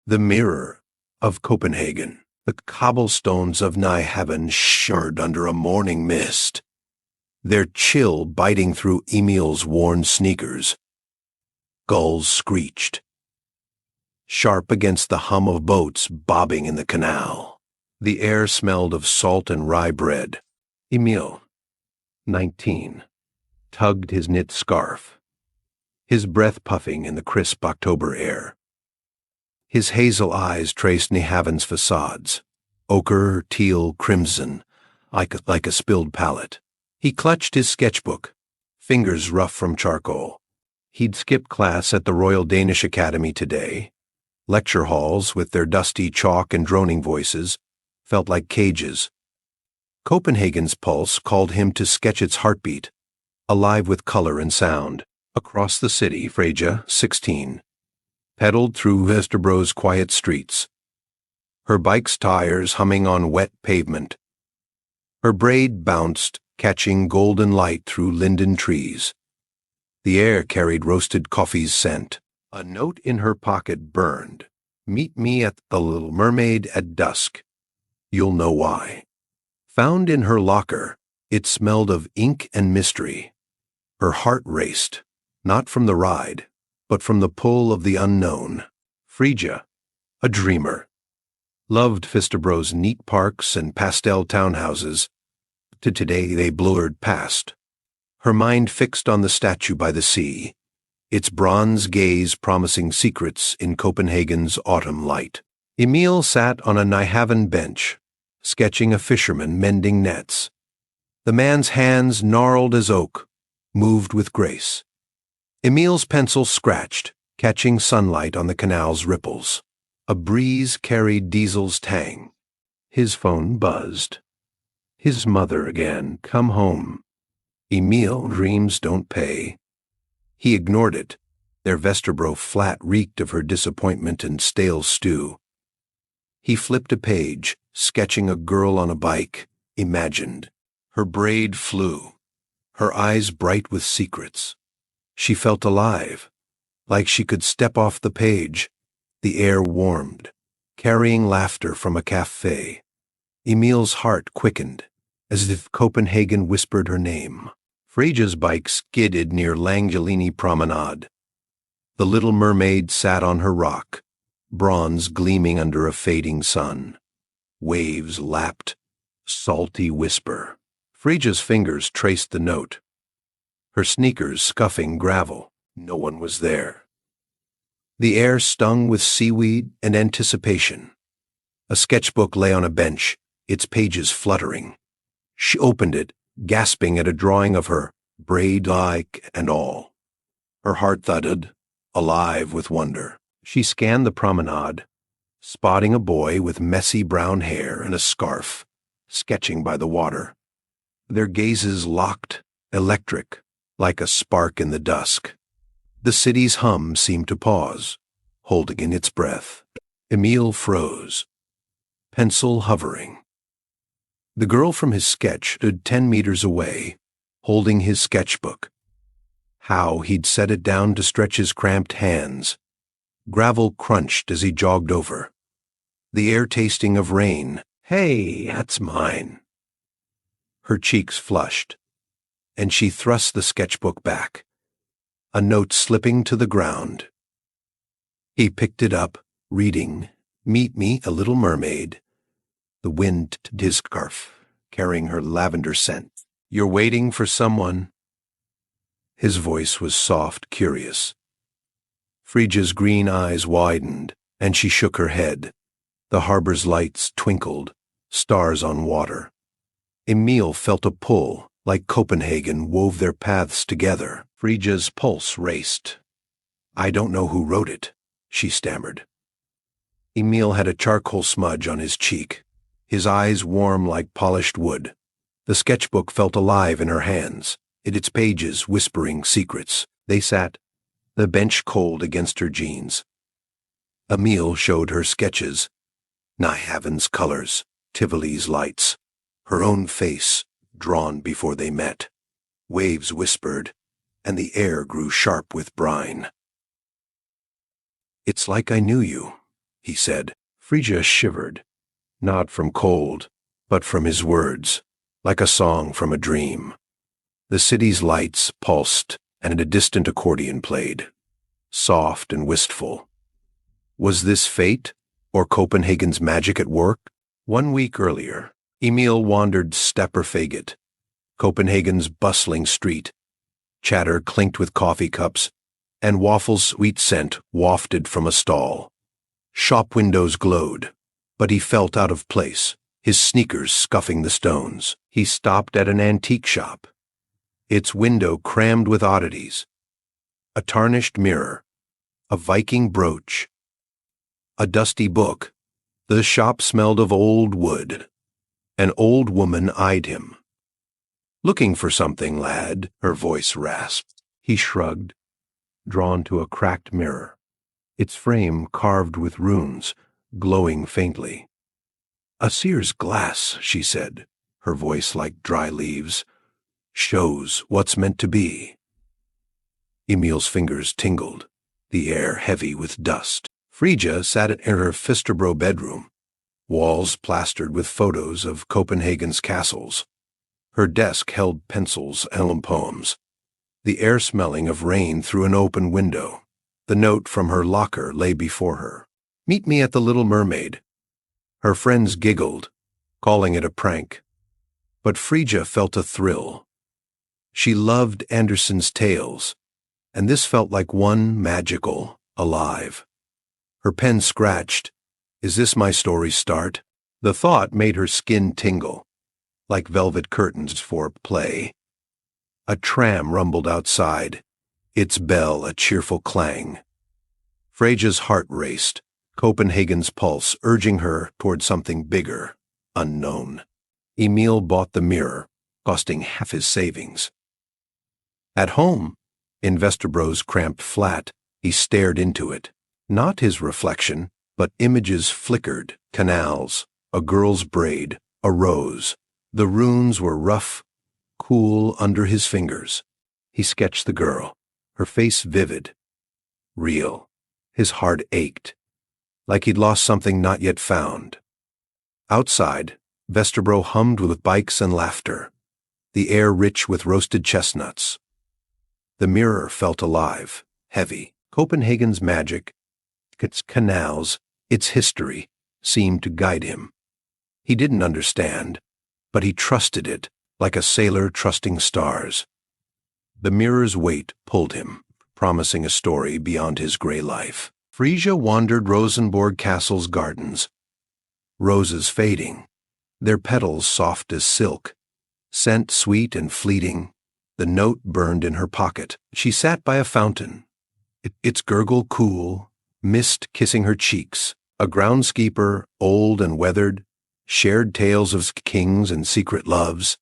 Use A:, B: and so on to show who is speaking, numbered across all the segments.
A: The mirror of Copenhagen. The cobblestones of Nyhavn shimmered under a morning mist, their chill biting through Emil's worn sneakers. Gulls screeched, sharp against the hum of boats bobbing in the canal. The air smelled of salt and rye bread. Emil, 19, tugged his knit scarf, his breath puffing in the crisp October air. His hazel eyes traced Nyhavn's facades, ochre, teal, crimson, like a spilled palette. He clutched his sketchbook, fingers rough from charcoal. He'd skipped class at the Royal Danish Academy today. Lecture halls, with their dusty chalk and droning voices, felt like cages. Copenhagen's pulse called him to sketch its heartbeat, alive with color and sound. Across the city, Freyja, 16, pedaled through Vesterbros's quiet streets, her bike's tires humming on wet pavement. Her braid bounced, catching golden light through linden trees. The air carried roasted coffee's scent. A note in her pocket burned. "Meet me at the Little Mermaid at dusk. You'll know why." Found in her locker, it smelled of ink and mystery. Her heart raced, not from the ride, but from the pull of the unknown. Freyja, a dreamer, loved Vesterbros's neat parks and pastel townhouses. Today they blurred past. Her mind fixed on the statue by the sea, its bronze gaze promising secrets in Copenhagen's autumn light. Emil sat on a Nyhavn bench, sketching a fisherman mending nets. The man's hands, gnarled as oak, moved with grace. Emil's pencil scratched, catching sunlight on the canal's ripples. A breeze carried Diesel's tang. His phone buzzed. His mother again, come home. Emil, dreams don't pay. He ignored it. Their Vesterbro flat reeked of her disappointment and stale stew. He flipped a page, sketching a girl on a bike, imagined. Her braid flew, her eyes bright with secrets. She felt alive, like she could step off the page. The air warmed, carrying laughter from a cafe. Emil's heart quickened, as if Copenhagen whispered her name. Freyja's bike skidded near Langelinie Promenade. The Little Mermaid sat on her rock, bronze gleaming under a fading sun. Waves lapped, salty whisper. Freyja's fingers traced the note, her sneakers scuffing gravel. No one was there. The air stung with seaweed and anticipation. A sketchbook lay on a bench, its pages fluttering. She opened it, gasping at a drawing of her, braid-like and all. Her heart thudded, alive with wonder. She scanned the promenade, spotting a boy with messy brown hair and a scarf, sketching by the water. Their gazes locked, electric, like a spark in the dusk. The city's hum seemed to pause, holding in its breath. Emil froze, pencil hovering. The girl from his sketch stood 10 meters away, holding his sketchbook. How he'd set it down to stretch his cramped hands. Gravel crunched as he jogged over, the air tasting of rain. "Hey, that's mine." Her cheeks flushed, and she thrust the sketchbook back, a note slipping to the ground. He picked it up, reading, "Meet me, a Little Mermaid." The wind tipped his scarf, carrying her lavender scent. "You're waiting for someone." His voice was soft, curious. Freyja's green eyes widened, and she shook her head. The harbor's lights twinkled, stars on water. Emil felt a pull, like Copenhagen wove their paths together. Freyja's pulse raced. "I don't know who wrote it," she stammered. Emil had a charcoal smudge on his cheek, his eyes warm like polished wood. The sketchbook felt alive in her hands, its pages whispering secrets. They sat, the bench cold against her jeans. Emil showed her sketches, Nyhavn's colors, Tivoli's lights, her own face drawn before they met. Waves whispered, and the air grew sharp with brine. "It's like I knew you," he said. Frigga shivered, not from cold, but from his words, like a song from a dream. The city's lights pulsed, and a distant accordion played, soft and wistful. Was this fate, or Copenhagen's magic at work? 1 week earlier, Emil wandered Stapperfaget, Copenhagen's bustling street. Chatter clinked with coffee cups, and waffles' sweet scent wafted from a stall. Shop windows glowed, but he felt out of place, his sneakers scuffing the stones. He stopped at an antique shop, its window crammed with oddities. A tarnished mirror, a Viking brooch, a dusty book. The shop smelled of old wood. An old woman eyed him. "Looking for something, lad?" her voice rasped. He shrugged, drawn to a cracked mirror, its frame carved with runes, glowing faintly. "A Sears glass," she said, her voice like dry leaves. "Shows what's meant to be." Emil's fingers tingled, the air heavy with dust. Frigga sat in her Fisterbro bedroom, walls plastered with photos of Copenhagen's castles. Her desk held pencils and poems, the air smelling of rain through an open window. The note from her locker lay before her. "Meet me at the Little Mermaid." Her friends giggled, calling it a prank. But Frigga felt a thrill. She loved Andersen's tales, and this felt like one magical, alive. Her pen scratched. "Is this my story's start?" The thought made her skin tingle, like velvet curtains for a play. A tram rumbled outside, its bell a cheerful clang. Frigga's heart raced, Copenhagen's pulse urging her toward something bigger, unknown. Emil bought the mirror, costing half his savings. At home, in Vesterbro's cramped flat, he stared into it. Not his reflection, but images flickered, canals, a girl's braid, a rose. The runes were rough, cool under his fingers. He sketched the girl, her face vivid, real. His heart ached, like he'd lost something not yet found. Outside, Vesterbro hummed with bikes and laughter, the air rich with roasted chestnuts. The mirror felt alive, heavy. Copenhagen's magic, its canals, its history, seemed to guide him. He didn't understand, but he trusted it like a sailor trusting stars. The mirror's weight pulled him, promising a story beyond his gray life. Frigga wandered Rosenborg Castle's gardens, roses fading, their petals soft as silk, scent sweet and fleeting. The note burned in her pocket. She sat by a fountain, its gurgle cool, mist kissing her cheeks. A groundskeeper, old and weathered, shared tales of kings and secret loves.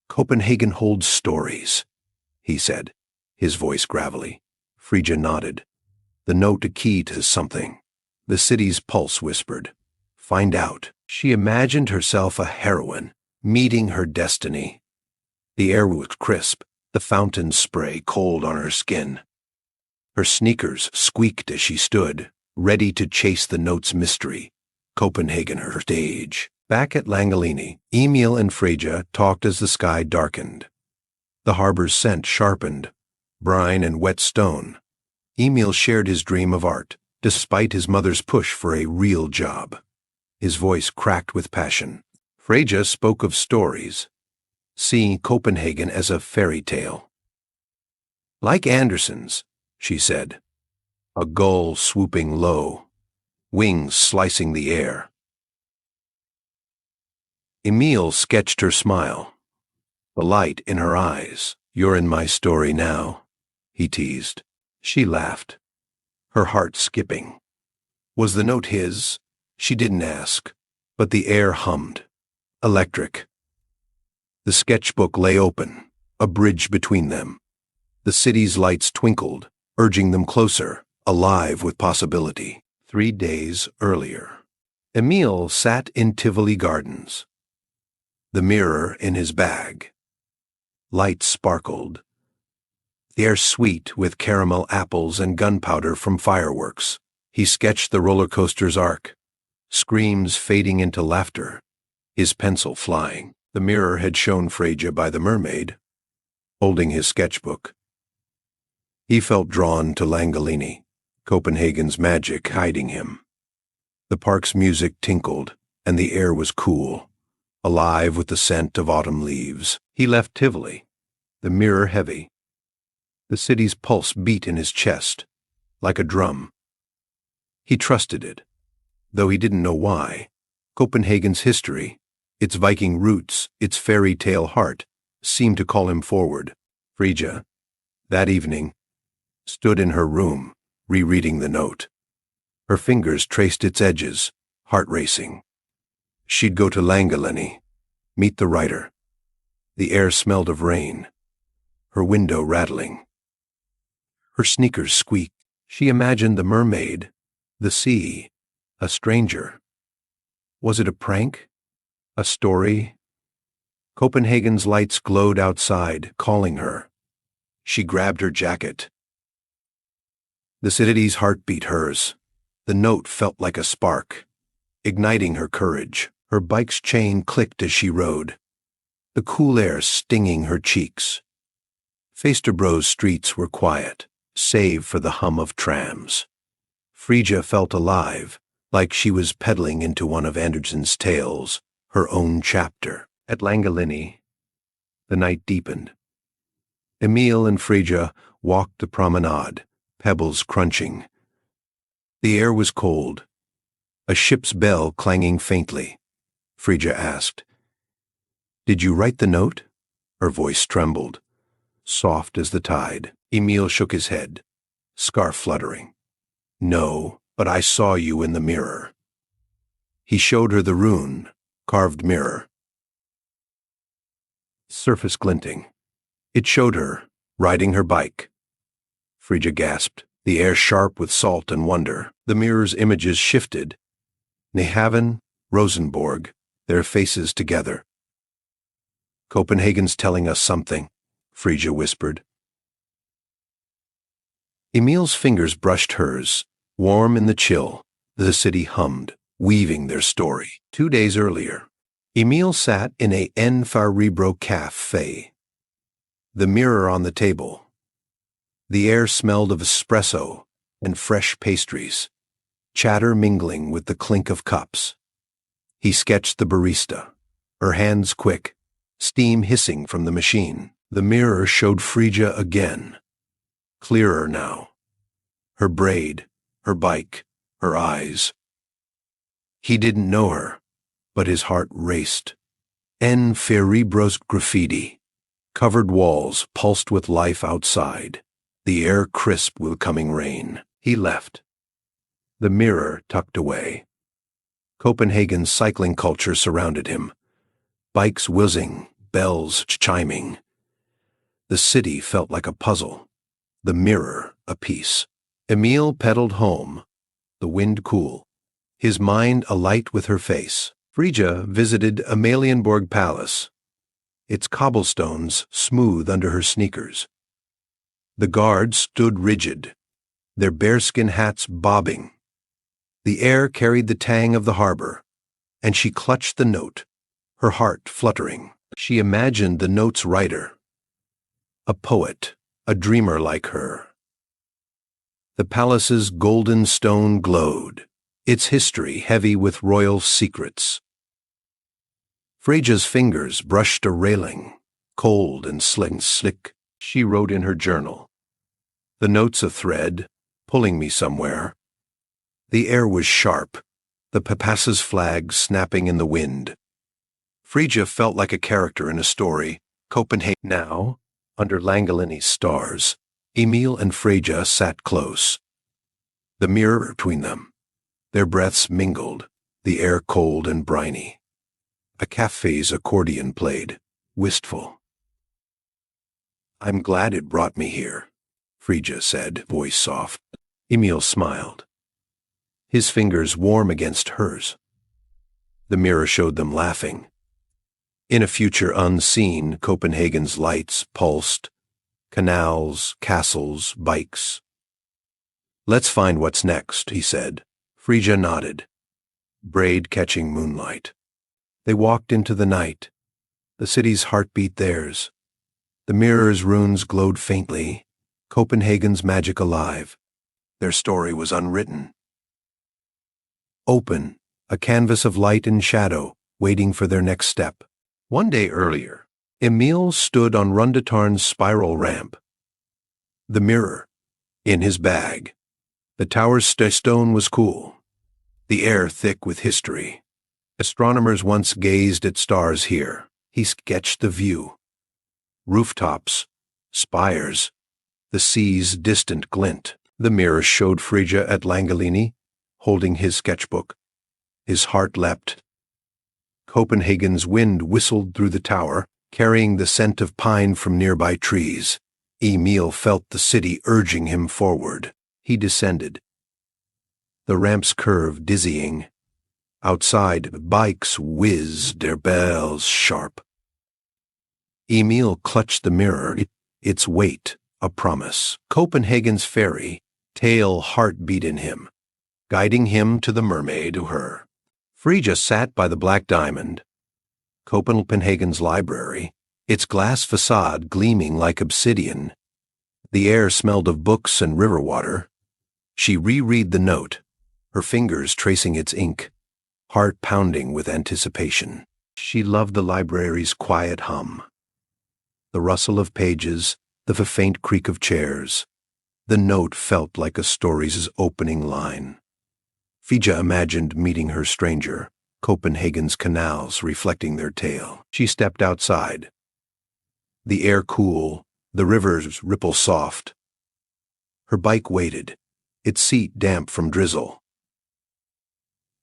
A: "Copenhagen holds stories," he said, his voice gravelly. Frigga nodded. The note a key to something. The city's pulse whispered, "Find out." She imagined herself a heroine, meeting her destiny. The air was crisp, the fountain spray cold on her skin. Her sneakers squeaked as she stood, ready to chase the note's mystery. Copenhagen her stage. Back at Langelini, Emil and Frigga talked as the sky darkened. The harbor's scent sharpened, brine and wet stone. Emil shared his dream of art, despite his mother's push for a real job. His voice cracked with passion. Frigga spoke of stories, seeing Copenhagen as a fairy tale. "Like Andersen's," she said, a gull swooping low, wings slicing the air. Emil sketched her smile, the light in her eyes. "You're in my story now," he teased. She laughed, her heart skipping. Was the note his? She didn't ask, but the air hummed. Electric. The sketchbook lay open, a bridge between them. The city's lights twinkled, urging them closer, alive with possibility. 3 days earlier, Emil sat in Tivoli Gardens, the mirror in his bag. Lights sparkled, the air sweet with caramel apples and gunpowder from fireworks. He sketched the roller coaster's arc, screams fading into laughter, his pencil flying. The mirror had shown Freyja by the mermaid, holding his sketchbook. He felt drawn to Langolini, Copenhagen's magic hiding him. The park's music tinkled, and the air was cool, alive with the scent of autumn leaves. He left Tivoli, the mirror heavy. The city's pulse beat in his chest, like a drum. He trusted it, though he didn't know why. Copenhagen's history, its Viking roots, its fairy tale heart, seemed to call him forward. Freyja, that evening, stood in her room, rereading the note. Her fingers traced its edges, heart racing. She'd go to Langolini, meet the writer. The air smelled of rain, her window rattling. Her sneakers squeaked. She imagined the mermaid, the sea, a stranger. Was it a prank? A story? Copenhagen's lights glowed outside, calling her. She grabbed her jacket. The city's heart beat hers. The note felt like a spark, igniting her courage. Her bike's chain clicked as she rode, the cool air stinging her cheeks. Fasterbro's streets were quiet, save for the hum of trams. Freyja felt alive, like she was pedaling into one of Andersen's tales, her own chapter. At Langolini, the night deepened. Emil and Freyja walked the promenade, pebbles crunching. The air was cold, a ship's bell clanging faintly. Freyja asked, "Did you write the note?" Her voice trembled, soft as the tide. Emil shook his head, scarf fluttering. "No, but I saw you in the mirror." He showed her the rune, carved mirror. Surface glinting. It showed her, riding her bike. Freyja gasped, the air sharp with salt and wonder. The mirror's images shifted. Nyhavn, Rosenborg, their faces together. "Copenhagen's telling us something," Freyja whispered. Emil's fingers brushed hers, warm in the chill. The city hummed, weaving their story. 2 days earlier, Emil sat in a Enfarebro cafe. The mirror on the table. The air smelled of espresso and fresh pastries, chatter mingling with the clink of cups. He sketched the barista, her hands quick, steam hissing from the machine. The mirror showed Freyja again, clearer now. Her braid, her bike, her eyes. He didn't know her, but his heart raced. Enfarebro's graffiti. Covered walls pulsed with life outside, the air crisp with coming rain. He left, the mirror tucked away. Copenhagen's cycling culture surrounded him, bikes whizzing, bells chiming. The city felt like a puzzle, the mirror a piece. Emil pedaled home, the wind cool, his mind alight with her face. Freyja visited Amalienborg Palace, its cobblestones smooth under her sneakers. The guards stood rigid, their bearskin hats bobbing. The air carried the tang of the harbor, and she clutched the note, her heart fluttering. She imagined the note's writer, a poet, a dreamer like her. The palace's golden stone glowed, its history heavy with royal secrets. Freyja's fingers brushed a railing, cold and slick. She wrote in her journal. The note's a thread, pulling me somewhere. The air was sharp, the Papassa's flag snapping in the wind. Freyja felt like a character in a story. Copenhagen. Now, under Langolini's stars, Emil and Freyja sat close. The mirror between them. Their breaths mingled, the air cold and briny. A cafe's accordion played, wistful. "I'm glad it brought me here," Freyja said, voice soft. Emil smiled, his fingers warm against hers. The mirror showed them laughing. In a future unseen, Copenhagen's lights pulsed, canals, castles, bikes. Let's find what's next, he said. Frigga nodded. Braid catching moonlight. They walked into the night. The city's heart beat theirs. The mirror's runes glowed faintly, Copenhagen's magic alive. Their story was unwritten. Open, a canvas of light and shadow, waiting for their next step. One day earlier, Emil stood on Rundetarn's spiral ramp. The mirror, in his bag. The tower's stone was cool, the air thick with history. Astronomers once gazed at stars here. He sketched the view. Rooftops, spires, the sea's distant glint. The mirror showed Frigga at Langolini, holding his sketchbook. His heart leapt. Copenhagen's wind whistled through the tower, carrying the scent of pine from nearby trees. Emil felt the city urging him forward. He descended. The ramp's curve dizzying. Outside, bikes whizzed, their bells sharp. Emil clutched the mirror, its weight a promise. Copenhagen's ferry, tail heartbeat in him, guiding him to the mermaid to her. Frigga sat by the Black Diamond, Copenhagen's library, its glass facade gleaming like obsidian. The air smelled of books and river water. She reread the note, her fingers tracing its ink, heart pounding with anticipation. She loved the library's quiet hum. The rustle of pages, the faint creak of chairs. The note felt like a story's opening line. Frigga imagined meeting her stranger, Copenhagen's canals reflecting their tale. She stepped outside. The air cool, the river's ripple soft. Her bike waited, its seat damp from drizzle.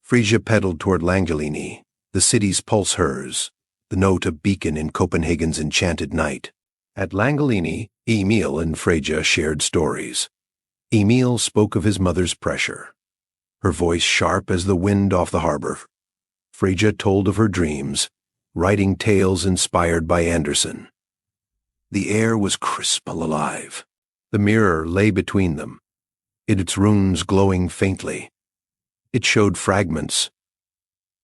A: Frigga pedaled toward Langolini, the city's pulse hers, the note a beacon in Copenhagen's enchanted night. At Langolini, Emil and Frigga shared stories. Emil spoke of his mother's pressure, her voice sharp as the wind off the harbor. Frigga told of her dreams, writing tales inspired by Andersen. The air was crisp alive. The mirror lay between them, its runes glowing faintly. It showed fragments.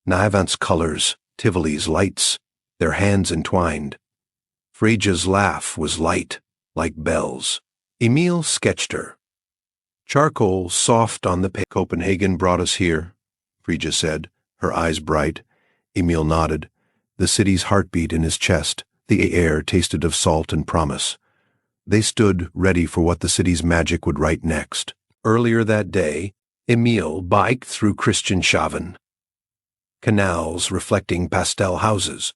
A: Nivant's colors, Tivoli's lights, their hands entwined. Frigga's laugh was light, like bells. Emil sketched her. Charcoal soft on the page. Copenhagen brought us here, Frigga said, her eyes bright. Emil nodded, the city's heartbeat in his chest. The air tasted of salt and promise. They stood ready for what the city's magic would write next. Earlier that day, Emil biked through Christianshavn. Canals reflecting pastel houses.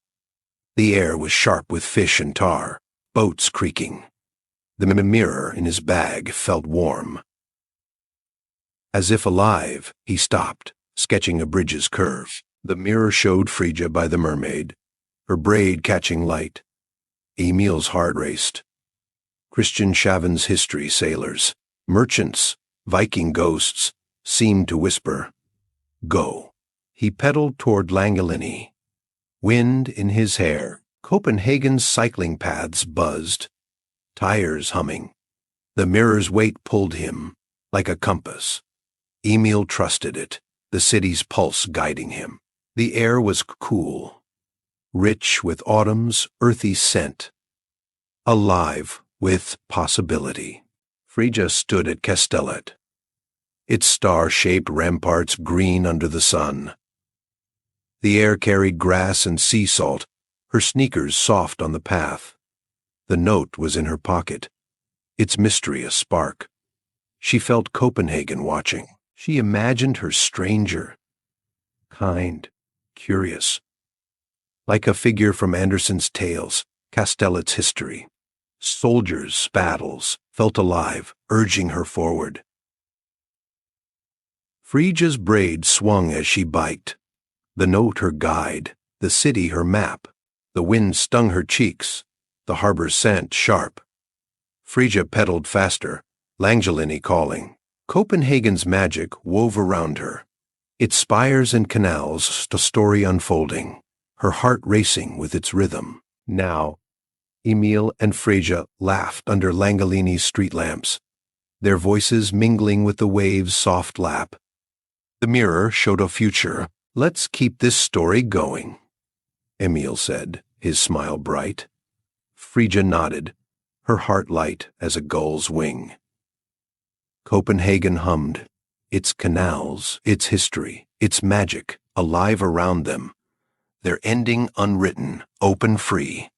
A: The air was sharp with fish and tar, boats creaking. The mirror in his bag felt warm. As if alive, he stopped, sketching a bridge's curve. The mirror showed Frigga by the mermaid, her braid catching light. Emil's heart raced. Christianshavn's history sailors, merchants, Viking ghosts, seemed to whisper, "Go." He pedaled toward Langolini. Wind in his hair, Copenhagen's cycling paths buzzed, tires humming. The mirror's weight pulled him, like a compass. Emil trusted it, the city's pulse guiding him. The air was cool, rich with autumn's earthy scent, alive with possibility. Frigga stood at Kastellet, its star-shaped ramparts green under the sun. The air carried grass and sea salt, her sneakers soft on the path. The note was in her pocket, its mystery a spark. She felt Copenhagen watching. She imagined her stranger, kind, curious, like a figure from Andersen's tales, Kastellet's history. Soldiers' battles felt alive, urging her forward. Frigga's braid swung as she biked, the note her guide, the city her map. The wind stung her cheeks, the harbor's scent sharp. Frigga pedaled faster, Langolini calling. Copenhagen's magic wove around her, its spires and canals, the story unfolding, her heart racing with its rhythm. Now, Emil and Frigga laughed under Langolini's street lamps. their voices mingling with the waves' soft lap. The mirror showed a future. "Let's keep this story going," Emil said, his smile bright. Frigga nodded, her heart light as a gull's wing. Copenhagen hummed, its canals, its history, its magic, alive around them, their ending unwritten, open free.